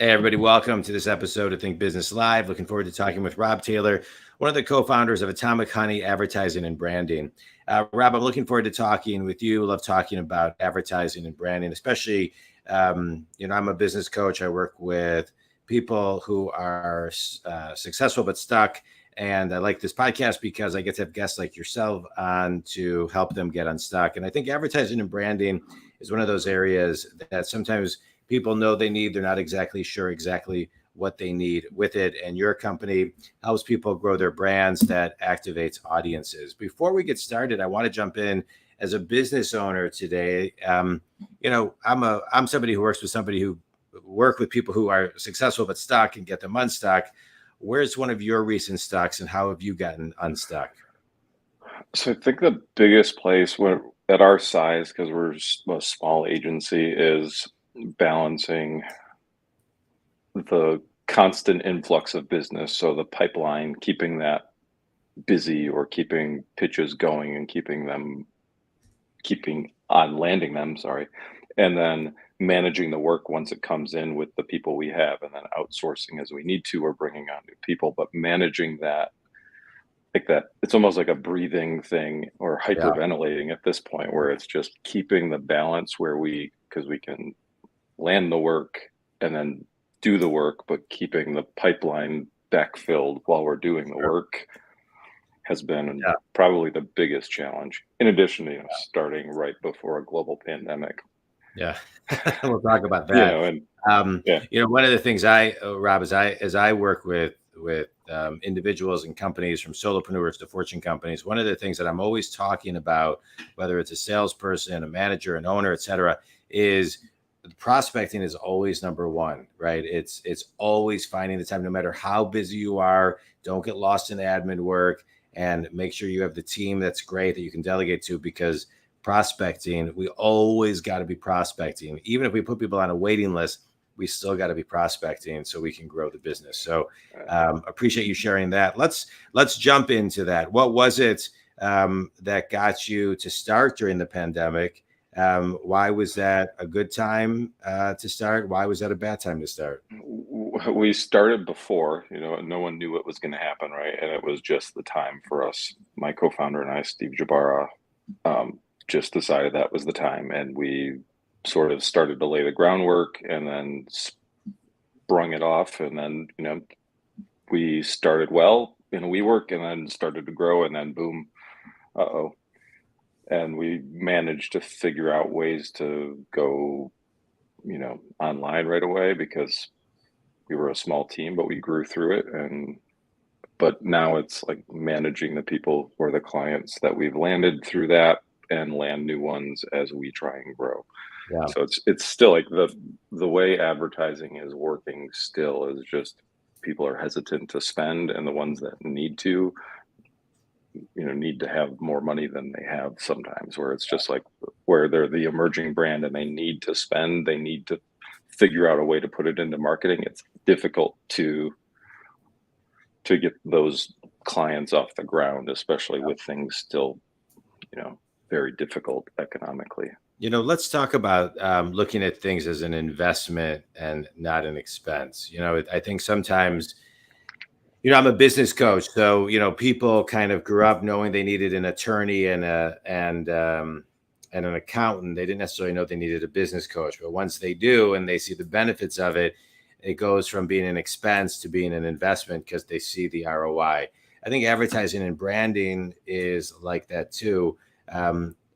Hey, everybody, welcome to this episode of Think Business Live. Looking forward to talking with Robb Taylor, one of the co-founders of Atomic Honey Advertising and Branding. Robb, I'm looking forward to talking with you. Love talking about advertising and branding, especially, I'm a business coach. I work with people who are successful but stuck. And I like this podcast because I get to have guests like yourself on to help them get unstuck. And I think advertising and branding is one of those areas that sometimes people know they need. They're not exactly sure exactly what they need with it. And your company helps people grow their brands that activates audiences. Before we get started, I want to jump in as a business owner today. I'm somebody who works with somebody who work with people who are successful but stuck and get them unstuck. Where's one of your recent stucks and how have you gotten unstuck? So I think the biggest place where at our size, because we're a small agency, is balancing the constant influx of business. So the pipeline, keeping that busy or keeping pitches going and keeping on landing them, sorry. And then managing the work once it comes in with the people we have, and then outsourcing as we need to or bringing on new people, but managing that like that it's almost like a breathing thing or Yeah. hyperventilating at this point where it's just keeping the balance where because we can land the work and then do the work, but keeping the pipeline backfilled while we're doing the Sure. work has been Yeah. probably the biggest challenge, in addition to starting right before a global pandemic. Yeah. We'll talk about you that. know and yeah. One of the things Rob, as I work with individuals and companies from solopreneurs to fortune companies, one of the things that I'm always talking about, whether it's a salesperson, a manager, an owner, et cetera, is prospecting is always number one, right? It's always finding the time, no matter how busy you are. Don't get lost in admin work and make sure you have the team that's great that you can delegate to, because prospecting, we always got to be prospecting. Even if we put people on a waiting list, we still got to be prospecting so we can grow the business. So appreciate you sharing that. Let's jump into that. What was it that got you to start during the pandemic? Why was that a good time to start? Why was that a bad time to start? We started before, no one knew what was going to happen, right? And it was just the time for us. My co-founder and I, Steve Jabara, just decided that was the time, and we sort of started to lay the groundwork and then sprung it off. And then, we started well in WeWork and then started to grow, and then boom, uh-oh. And we managed to figure out ways to go, online right away because we were a small team, but we grew through it. But now it's like managing the people or the clients that we've landed through that and land new ones as we try and grow. Yeah. So it's still like the way advertising is working still is just people are hesitant to spend, and the ones that need to have more money than they have sometimes, where it's just like where they're the emerging brand and they need to spend, they need to figure out a way to put it into marketing. It's difficult to get those clients off the ground, especially with things still, very difficult economically. Let's talk about looking at things as an investment and not an expense. I think sometimes, I'm a business coach, so people kind of grew up knowing they needed an attorney and an accountant. They didn't necessarily know they needed a business coach, but once they do and they see the benefits of it, it goes from being an expense to being an investment because they see the ROI. I think advertising and branding is like that too.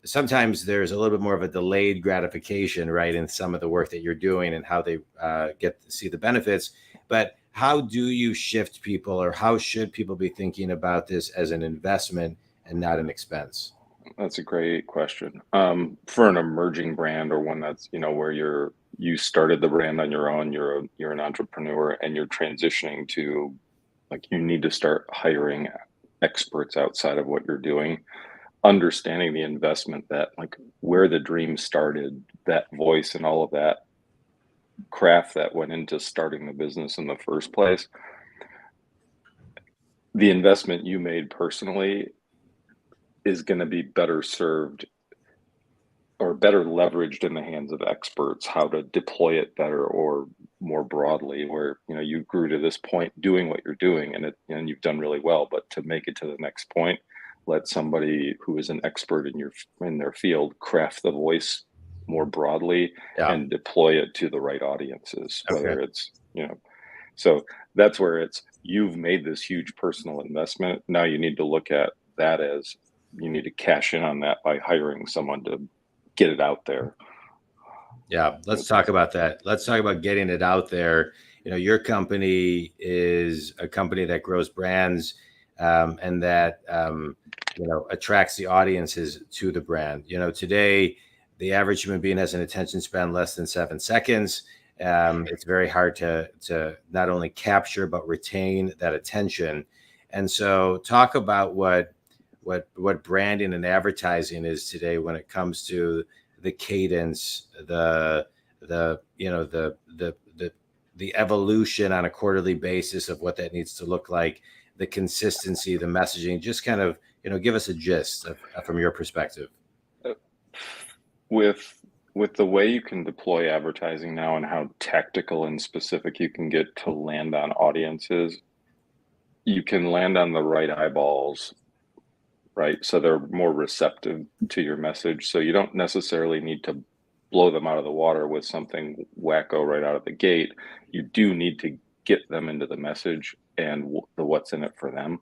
Sometimes there's a little bit more of a delayed gratification, right, in some of the work that you're doing and how they get to see the benefits. But how do you shift people, or how should people be thinking about this as an investment and not an expense? That's a great question. For an emerging brand or one that's, where you started the brand on your own, you're an entrepreneur and you're transitioning to, like, you need to start hiring experts outside of what you're doing, understanding the investment, that like where the dream started, that voice and all of that craft that went into starting the business in the first place. The investment you made personally is going to be better served or better leveraged in the hands of experts, how to deploy it better or more broadly, where, you know, you grew to this point doing what you're doing, and you've done really well. But to make it to the next point, let somebody who is an expert in their field craft the voice more broadly Yeah. and deploy it to the right audiences, Okay. whether it's, you know, so that's where you've made this huge personal investment. Now you need to look at that as you need to cash in on that by hiring someone to get it out there. Yeah, let's talk about that. Let's talk about getting it out there. Your company is a company that grows brands, and that attracts the audiences to the brand. Today the average human being has an attention span less than 7 seconds. It's very hard to not only capture but retain that attention. And so, talk about what branding and advertising is today when it comes to the cadence, the evolution on a quarterly basis of what that needs to look like, the consistency, the messaging. Just kind of give us a gist from your perspective. With the way you can deploy advertising now and how tactical and specific you can get to land on audiences, you can land on the right eyeballs, right? So they're more receptive to your message. So you don't necessarily need to blow them out of the water with something wacko right out of the gate. You do need to get them into the message and the what's in it for them.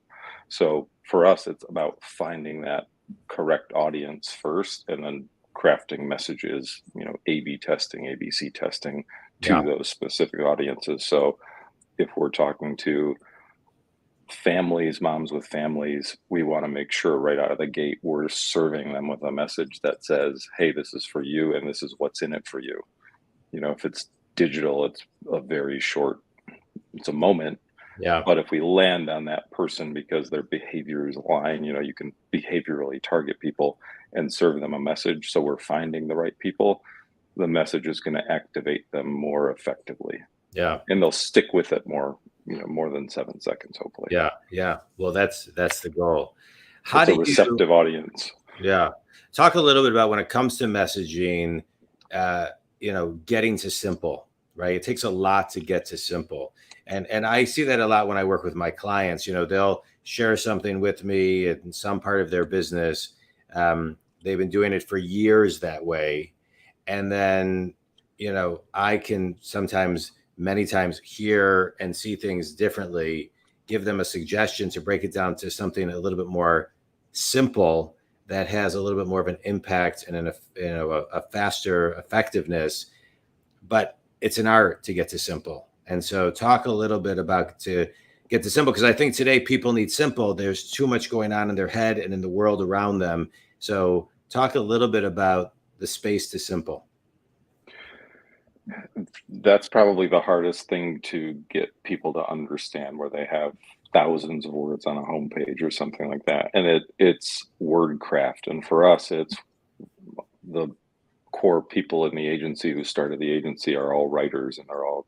So for us, it's about finding that correct audience first, and then crafting messages, A/B testing, ABC testing to those specific audiences. So if we're talking to families, moms with families, we want to make sure right out of the gate we're serving them with a message that says, hey, this is for you and this is what's in it for you. If it's digital, it's a moment. Yeah. But if we land on that person because their behavior is aligned, you can behaviorally target people and serve them a message. So we're finding the right people. The message is going to activate them more effectively. Yeah. And they'll stick with it more than 7 seconds, hopefully. Yeah. Yeah. Well, that's the goal. It's a receptive audience. Yeah. Talk a little bit about when it comes to messaging, getting to simple, right? It takes a lot to get to simple. And I see that a lot when I work with my clients. They'll share something with me in some part of their business. They've been doing it for years that way. And then, I can sometimes, many times, hear and see things differently, give them a suggestion to break it down to something a little bit more simple that has a little bit more of an impact and a faster effectiveness. But it's an art to get to simple. And so talk a little bit about to get to simple, because I think today people need simple. There's too much going on in their head and in the world around them. So talk a little bit about the space to simple. That's probably the hardest thing to get people to understand, where they have thousands of words on a homepage or something like that. And it's word craft. And for us, it's the core people in the agency who started the agency are all writers, and they're all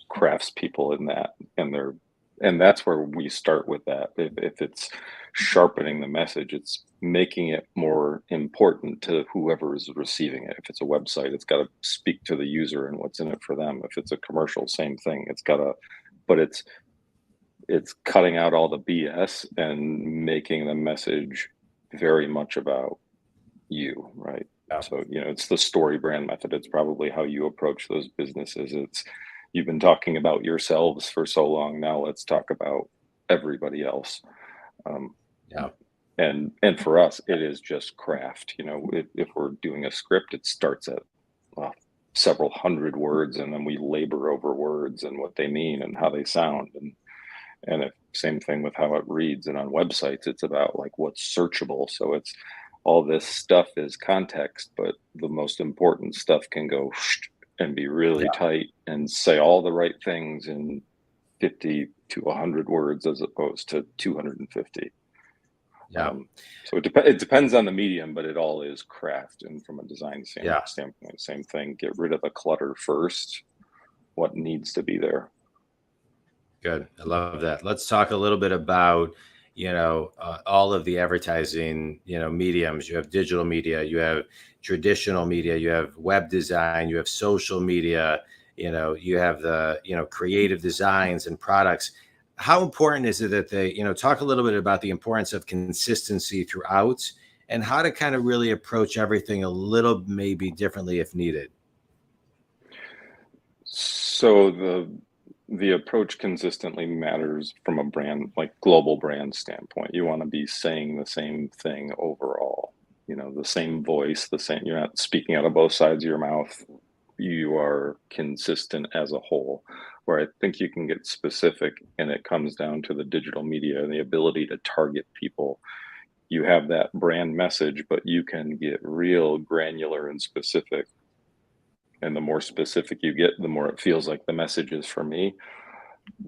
craftspeople in that. And that's where we start with that. If it's sharpening the message, it's making it more important to whoever is receiving it. If it's a website, it's got to speak to the user and what's in it for them. If it's a commercial, same thing. But it's cutting out all the BS and making the message very much about you, right? Yeah. So, it's the story brand method. It's probably how you approach those businesses. You've been talking about yourselves for so long. Now let's talk about everybody else. And for us, it is just craft. If we're doing a script, it starts at several hundred words, and then we labor over words and what they mean and how they sound. And same thing with how it reads. And on websites, it's about like what's searchable. So it's all this stuff is context, but the most important stuff can go and be really tight and say all the right things in 50 to 100 words as opposed to 250. So it depends on the medium, but it all is craft. And from a design standpoint, same thing. Get rid of the clutter first. What needs to be there? Good. I love that. Let's talk a little bit about all of the advertising mediums. You have digital media, you have traditional media, you have web design, you have social media. you have the, creative designs and products. How important is it that they, talk a little bit about the importance of consistency throughout and how to kind of really approach everything a little maybe differently if needed? So the approach consistently matters from a brand, like global brand standpoint. You want to be saying the same thing overall, the same voice, the same, you're not speaking out of both sides of your mouth. You are consistent as a whole. Where I think you can get specific, and it comes down to the digital media and the ability to target people. You have that brand message, but you can get real granular and specific. And the more specific you get, the more it feels like the message is for me,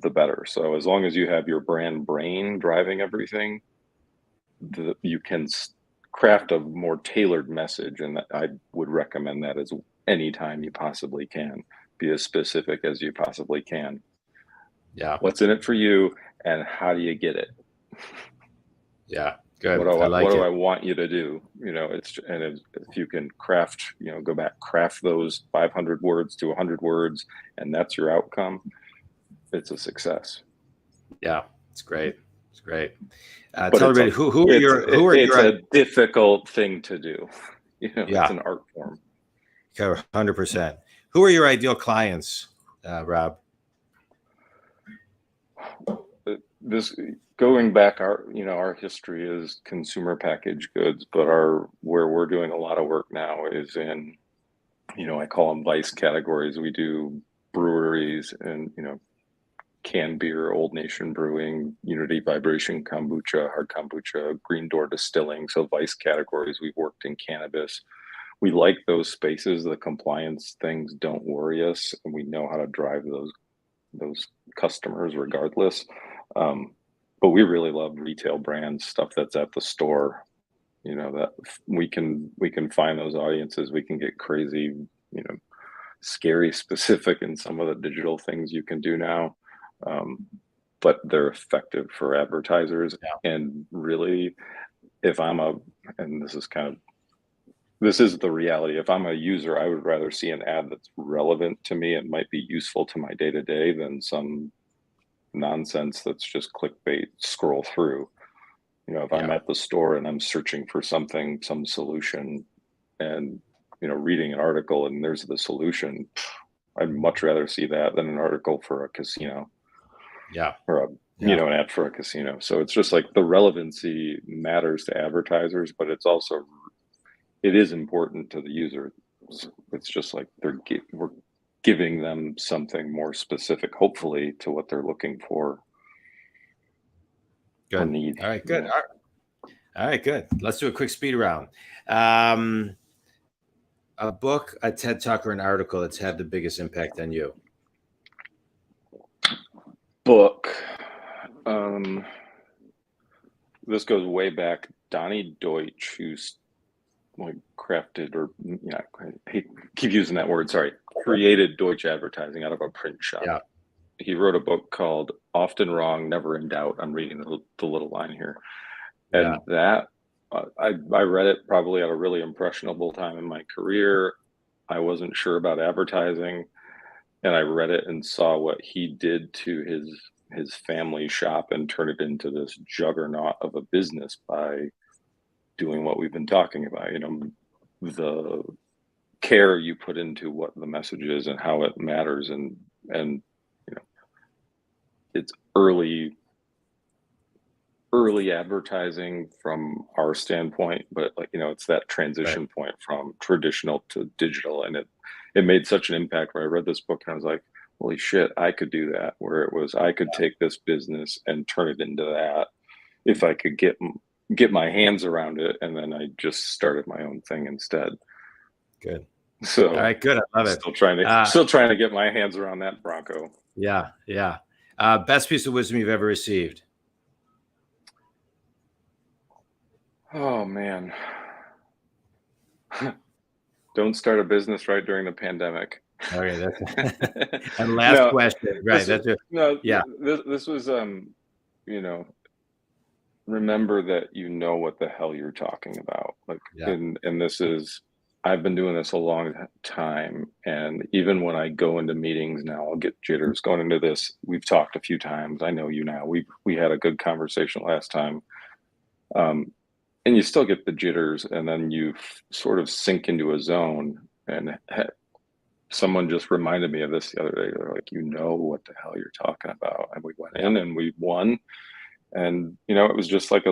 the better. So as long as you have your brand brain driving everything, you can craft a more tailored message. And I would recommend that as anytime you possibly can. Be as specific as you possibly can. Yeah. What's in it for you, and how do you get it? Yeah. Good. What do it. I want you to do? If you can craft, go back, craft those 500 words to 100 words, and that's your outcome, it's a success. Yeah, it's great. It's great. But tell everybody who are your it's a difficult thing to do. Yeah. It's an art form. 100%. Who are your ideal clients, Robb? This going back, our history is consumer packaged goods, but where we're doing a lot of work now is in, I call them vice categories. We do breweries and, canned beer, Old Nation Brewing, Unity Vibration Kombucha, Hard Kombucha, Green Door Distilling. So vice categories. We've worked in cannabis. We like those spaces. The compliance things don't worry us, and we know how to drive those customers regardless. But we really love retail brands, stuff that's at the store. That we can find those audiences. We can get crazy, scary specific in some of the digital things you can do now. But they're effective for advertisers. Yeah. And really, this is the reality. If I'm a user, I would rather see an ad that's relevant to me and might be useful to my day-to-day than some nonsense that's just clickbait scroll through. If I'm at the store and I'm searching for something, some solution, and reading an article and there's the solution, I'd much rather see that than an article for a casino. Yeah. Or an ad for a casino. So it's just like the relevancy matters to advertisers, but it is important to the user. It's just like we're giving them something more specific, hopefully, to what they're looking for. Good. Or need. All right, good. All right, good. Let's do a quick speed round. A book, a TED Talk, or an article that's had the biggest impact on you? Book. This goes way back. Donnie Deutsch, who's crafted, or I keep using that word, sorry, created Deutsch advertising out of a print shop. Yeah. He wrote a book called Often Wrong, Never in Doubt. I'm reading the little line here. And that, I read it probably at a really impressionable time in my career. I wasn't sure about advertising, and I read it and saw what he did to his family shop and turn it into this juggernaut of a business by doing what we've been talking about. The care you put into what the message is and how it matters, and it's early advertising from our standpoint, but it's that transition point from traditional to digital, and it made such an impact. Where I read this book and I was like, holy shit, I could do that. Where it was, I could take this business and turn it into that if I could get my hands around it. And then I just started my own thing instead. Good. So all right, good. I love it. Still trying to get my hands around that Bronco. Yeah. Best piece of wisdom you've ever received? Oh man. Don't start a business right during the pandemic. Okay, that's and last question. Right. This was remember that what the hell you're talking about. And this is I've been doing this a long time, and even when I go into meetings now, I'll get jitters. Going into this, we've talked a few times. I know you now. We had a good conversation last time, and you still get the jitters, and then you sort of sink into a zone. And someone just reminded me of this the other day. They're like, "You know what the hell you're talking about?" And we went in and we won, and it was just like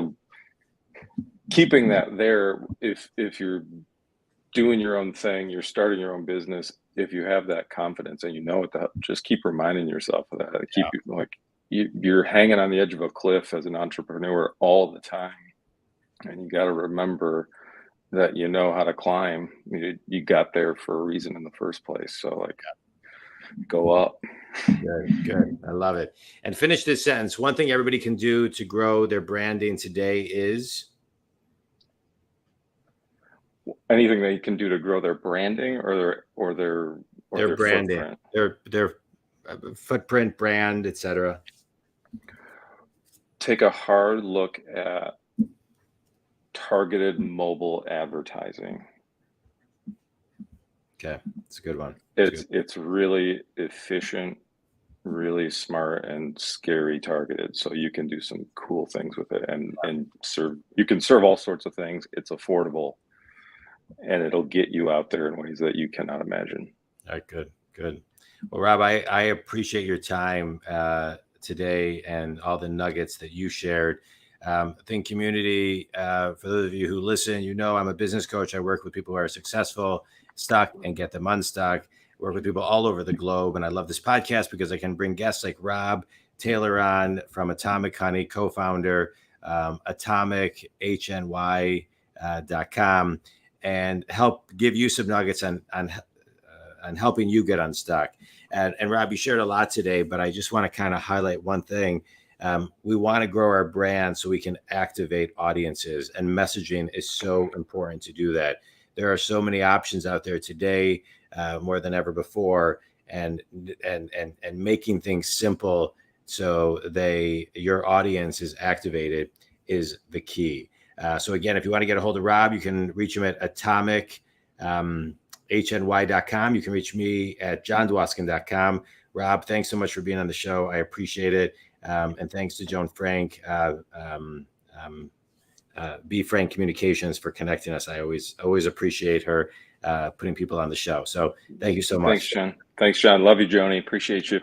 keeping that there. If you're doing your own thing, you're starting your own business, if you have that confidence and just keep reminding yourself of that. Keep you're hanging on the edge of a cliff as an entrepreneur all the time, and you got to remember that you know how to climb. You got there for a reason in the first place, so go up. Good. I love it. And finish this sentence. One thing everybody can do to grow their branding today is anything they can do to grow their branding or their branding, footprint. their footprint, brand, etc. Take a hard look at targeted mobile advertising. Okay, it's a good one. It's really efficient, really smart, and scary targeted. So you can do some cool things with it, and serve. You can serve all sorts of things. It's affordable, and it'll get you out there in ways that you cannot imagine. All right, good. Well, Robb, I appreciate your time today and all the nuggets that you shared. I think community, for those of you who listen, I'm a business coach. I work with people who are successful, stuck, and get them unstuck. I work with people all over the globe. And I love this podcast because I can bring guests like Robb Taylor on from Atomic Honey, co-founder, atomicHNY.com, and help give you some nuggets on helping you get unstuck. And Robb, you shared a lot today, but I just want to kind of highlight one thing. We want to grow our brand so we can activate audiences, and messaging is so important to do that. There are so many options out there today, more than ever before, and making things simple so your audience is activated is the key. So again, if you want to get a hold of Robb, you can reach him at atomicHNY.com. You can reach me at JonDwoskin.com. Robb, thanks so much for being on the show. I appreciate it. And thanks to Joan Frank, Be Frank Communications, for connecting us. I always appreciate her putting people on the show. So thank you so much. Thanks, John. Love you, Joni. Appreciate you.